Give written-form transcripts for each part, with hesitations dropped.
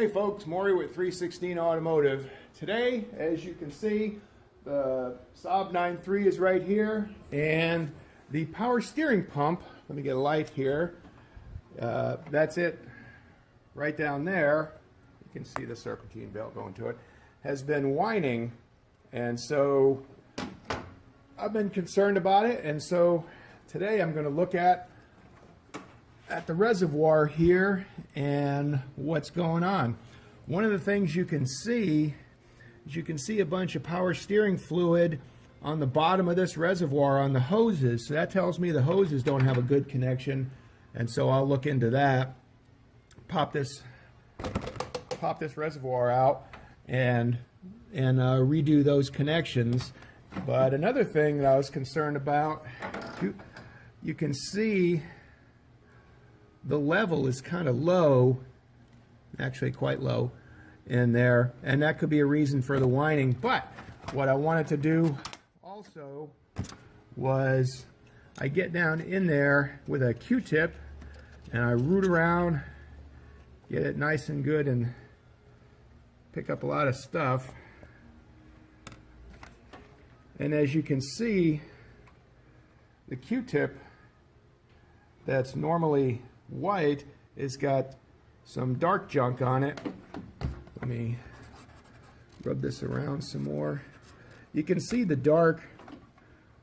Hey folks, Maury with 316 Automotive. Today, as you can see, the Saab 9.3 is right here, and the power steering pump, let me get a light here, that's it right down there. You can see the serpentine belt going to it, has been whining, and so I've been concerned about it, and so today I'm going to look at the reservoir here and what's going on. One of the things you can see is you can see a bunch of power steering fluid on the bottom of this reservoir on the hoses. So that tells me the hoses don't have a good connection, and so I'll look into that. Pop this reservoir out and redo those connections. But another thing that I was concerned about, you can see the level is kind of low, actually quite low in there, and that could be a reason for the whining. But what I wanted to do also was I get down in there with a Q-tip and I root around, get it nice and good, and pick up a lot of stuff. And as you can see, the Q-tip that's normally white has got some dark junk on it. Let me rub this around some more. You can see the dark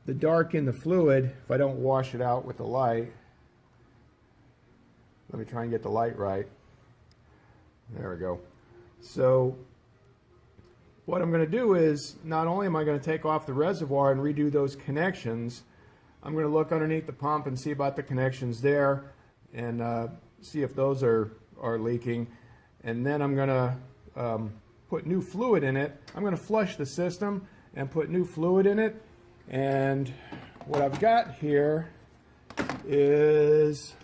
in the fluid if I don't wash it out with the light. Let me try and get the light right. There we go. So what I'm going to do is, not only am I going to take off the reservoir and redo those connections, I'm going to look underneath the pump and see about the connections there, and see if those are leaking. And then I'm going to put new fluid in it. I'm going to flush the system and put new fluid in it. And what I've got here is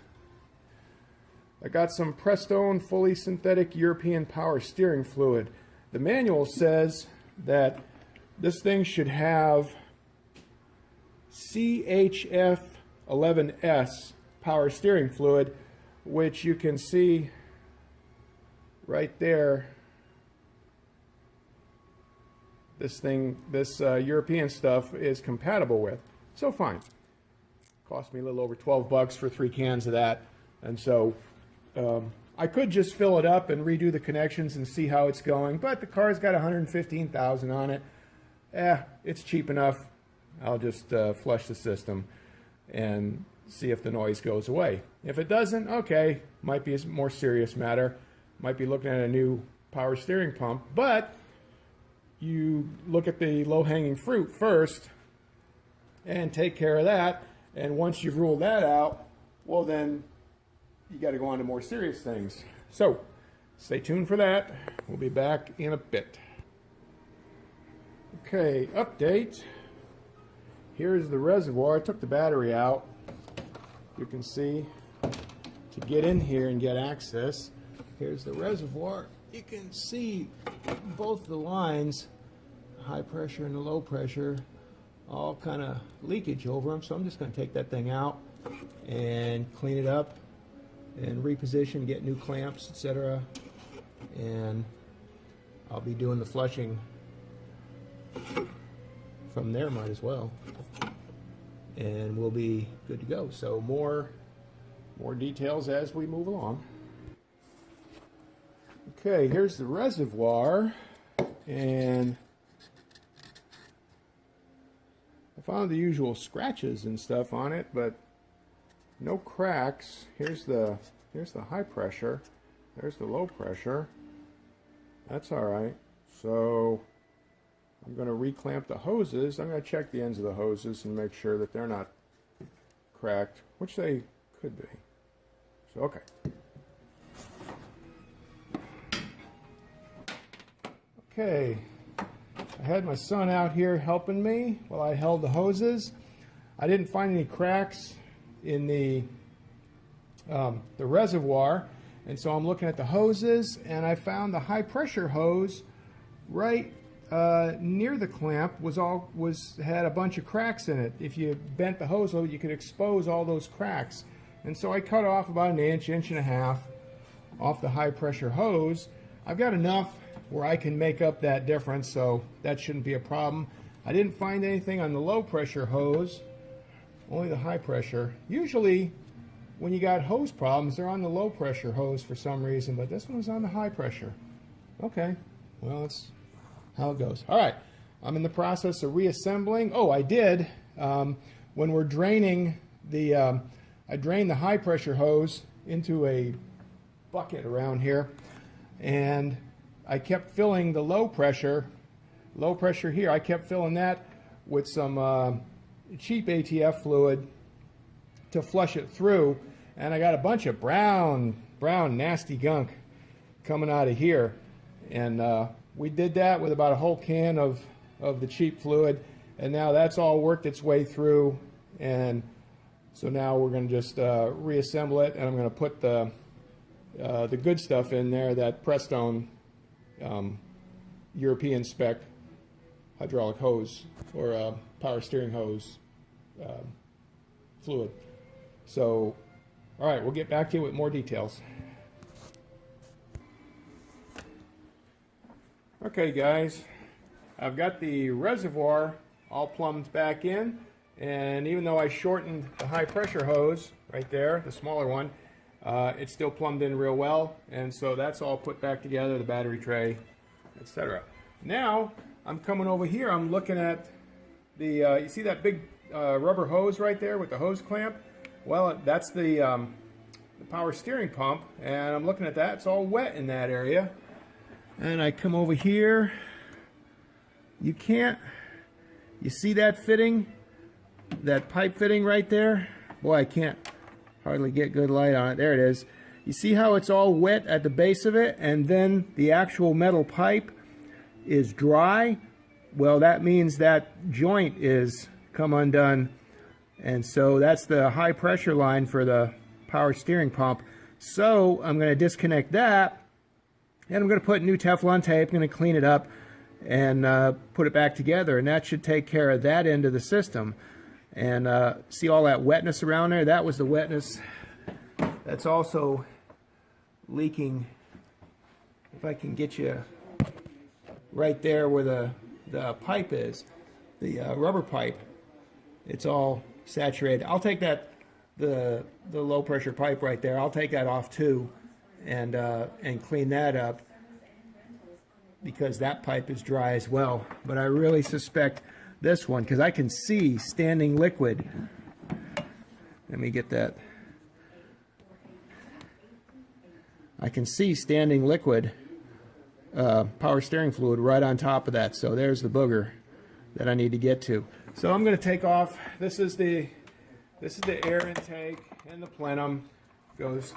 I got some Prestone fully synthetic European power steering fluid. The manual says that this thing should have CHF 11S power steering fluid, which you can see right there. This European stuff is compatible with. So fine. Cost me a little over 12 bucks for 3 cans of that. And so I could just fill it up and redo the connections and see how it's going, but the car's got 115,000 on it. It's cheap enough. I'll just flush the system and see if the noise goes away. If it doesn't, okay, might be a more serious matter. Might be looking at a new power steering pump, but you look at the low-hanging fruit first and take care of that, and once you've ruled that out, well then you got to go on to more serious things. So stay tuned for that. We'll be back in a bit. Okay, update. Here's the reservoir. I took the battery out. You can see, to get in here and get access, here's the reservoir. You can see both the lines, high pressure and the low pressure, all kind of leakage over them. So I'm just going to take that thing out and clean it up and reposition, get new clamps, etc. And I'll be doing the flushing from there, might as well, and we'll be good to go. So more details as we move along. Okay, here's the reservoir, and I found the usual scratches and stuff on it, but no cracks. Here's the high pressure. There's the low pressure. That's all right. So I'm going to reclamp the hoses. I'm going to check the ends of the hoses and make sure that they're not cracked, which they could be. So, okay. Okay. I had my son out here helping me while I held the hoses. I didn't find any cracks in the reservoir, and so I'm looking at the hoses, and I found the high pressure hose right near the clamp had a bunch of cracks in it. If you bent the hose, you could expose all those cracks. And so I cut off about an inch and a half off the high pressure hose. I've got enough where I can make up that difference, so that shouldn't be a problem. I didn't find anything on the low pressure hose, only the high pressure. Usually when you got hose problems, they're on the low pressure hose for some reason, but this one was on the high pressure. Okay, well, that's how it goes. All right, I'm in the process of reassembling. Oh, I did. When we're draining the, I drained the high pressure hose into a bucket around here, and I kept filling the low pressure here. I kept filling that with some cheap ATF fluid to flush it through, and I got a bunch of brown nasty gunk coming out of here, and we did that with about a whole can of the cheap fluid, and now that's all worked its way through, and so now we're going to just reassemble it, and I'm going to put the good stuff in there, that Prestone European spec hydraulic hose or power steering hose fluid. So, all right, we'll get back to you with more details. Okay, guys, I've got the reservoir all plumbed back in, and even though I shortened the high pressure hose right there, the smaller one, it's still plumbed in real well, and so that's all put back together, the battery tray, etc. Now I'm coming over here, I'm looking at the, you see that big rubber hose right there with the hose clamp? Well, that's the power steering pump, and I'm looking at that, it's all wet in that area. And I come over here, you see that fitting? That pipe fitting right there? Boy, I can't hardly get good light on it. There it is. You see how it's all wet at the base of it, and then the actual metal pipe is dry? Well, that means that joint is come undone, and so that's the high pressure line for the power steering pump. So I'm going to disconnect that, and I'm going to put new Teflon tape. I'm going to clean it up and put it back together, and that should take care of that end of the system. And see all that wetness around there? That was the wetness that's also leaking. If I can get you right there where the pipe is, the rubber pipe, it's all saturated. I'll take that, the low pressure pipe right there, I'll take that off too, and clean that up, because that pipe is dry as well. But I really suspect this one, because I can see standing liquid. Let me get that. I can see standing liquid power steering fluid right on top of that. So there's the booger that I need to get to. So I'm going to take off. This is the air intake and the plenum goes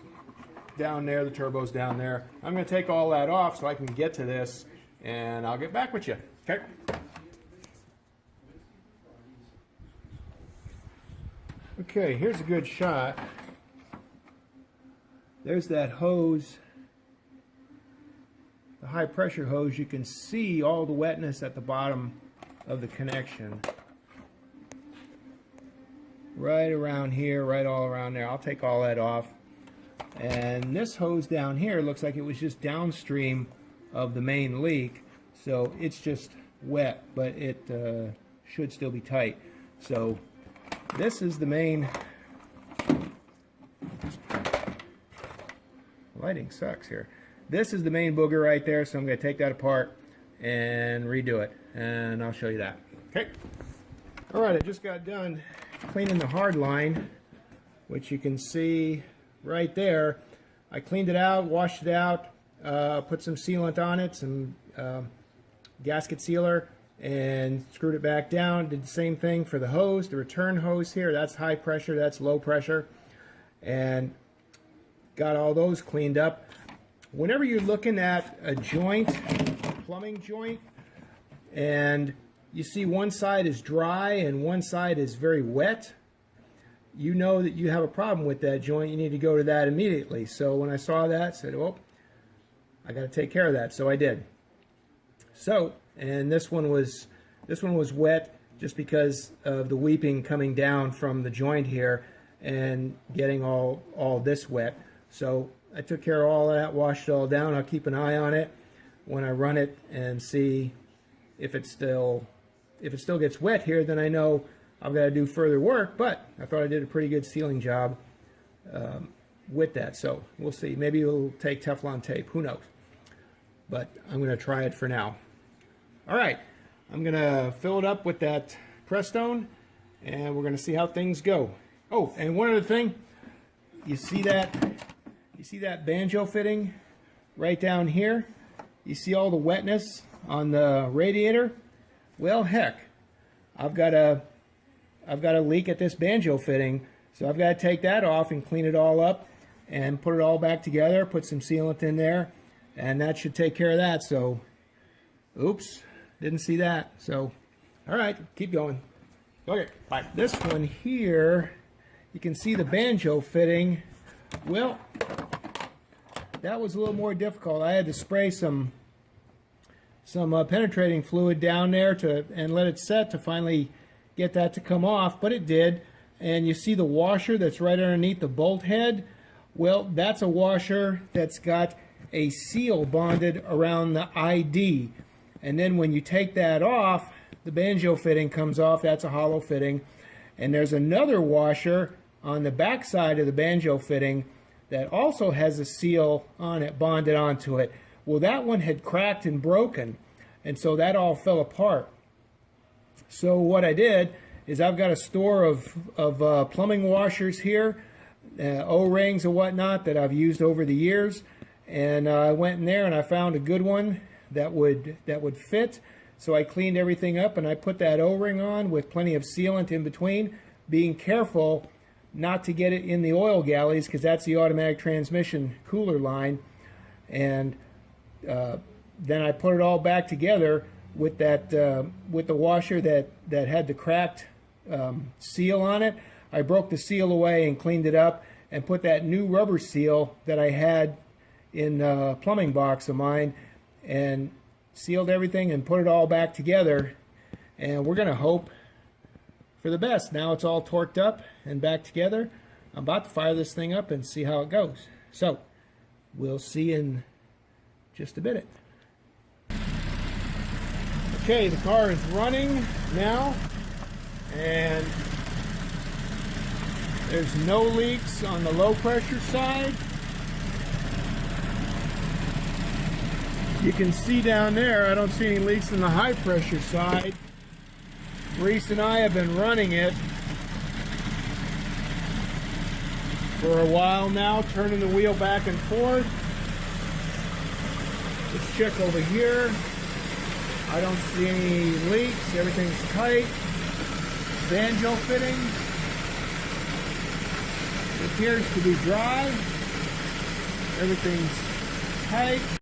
down there. The turbo's down there. I'm going to take all that off so I can get to this, and I'll get back with you. Okay. Okay, here's a good shot. There's that hose, the high pressure hose. You can see all the wetness at the bottom of the connection. Right around here, right all around there. I'll take all that off. And this hose down here looks like it was just downstream of the main leak. So it's just wet, but it should still be tight. So this is the main, lighting sucks here. This is the main booger right there, so I'm going to take that apart and redo it, and I'll show you that. Okay. Alright, I just got done cleaning the hard line, which you can see right there. I cleaned it out, washed it out, put some sealant on it, some gasket sealer, and screwed it back down. Did the same thing for the hose, the return hose here. That's high pressure, that's low pressure, and got all those cleaned up. Whenever you're looking at a joint, a plumbing joint, and you see one side is dry and one side is very wet, you know that you have a problem with that joint. You need to go to that immediately. So when I saw that, I said, oh, I got to take care of that. So I did. So, and this one was wet just because of the weeping coming down from the joint here and getting all this wet. So I took care of all that, washed it all down. I'll keep an eye on it. when I run it and see if it still gets wet here. Then I know I've got to do further work. But I thought I did a pretty good sealing job with that. So we'll see. Maybe it'll take Teflon tape. Who knows? But I'm going to try it for now. All right, I'm going to fill it up with that Prestone, and we're going to see how things go. Oh, and one other thing, you see that banjo fitting right down here? You see all the wetness on the radiator? Well, heck, I've got a leak at this banjo fitting, so I've got to take that off and clean it all up and put it all back together, put some sealant in there, and that should take care of that. So, oops, didn't see that. So, all right, keep going. Okay, bye. This one here, you can see the banjo fitting. Well, that was a little more difficult. I had to spray some penetrating fluid down there and let it set to finally get that to come off, but it did. And you see the washer that's right underneath the bolt head? Well, that's a washer that's got a seal bonded around the ID. And then when you take that off, the banjo fitting comes off. That's a hollow fitting. And there's another washer on the back side of the banjo fitting that also has a seal on it, bonded onto it. Well, that one had cracked and broken, and so that all fell apart. So what I did is I've got a store of plumbing washers here, O-rings and whatnot that I've used over the years, and I went in there and I found a good one that would fit. So I cleaned everything up and I put that O-ring on with plenty of sealant in between, being careful not to get it in the oil galleys, because that's the automatic transmission cooler line. And then I put it all back together with that with the washer that had the cracked seal on it. I broke the seal away and cleaned it up and put that new rubber seal that I had in a plumbing box of mine and sealed everything and put it all back together. And we're going to hope for the best. Now it's all torqued up and back together. I'm about to fire this thing up and see how it goes. So we'll see in just a bit. Okay, the car is running now, and there's no leaks on the low pressure side. You can see down there, I don't see any leaks in the high pressure side. Reese and I have been running it for a while now, turning the wheel back and forth. Let's check over here. I don't see any leaks. Everything's tight. Banjo fitting appears to be dry. Everything's tight.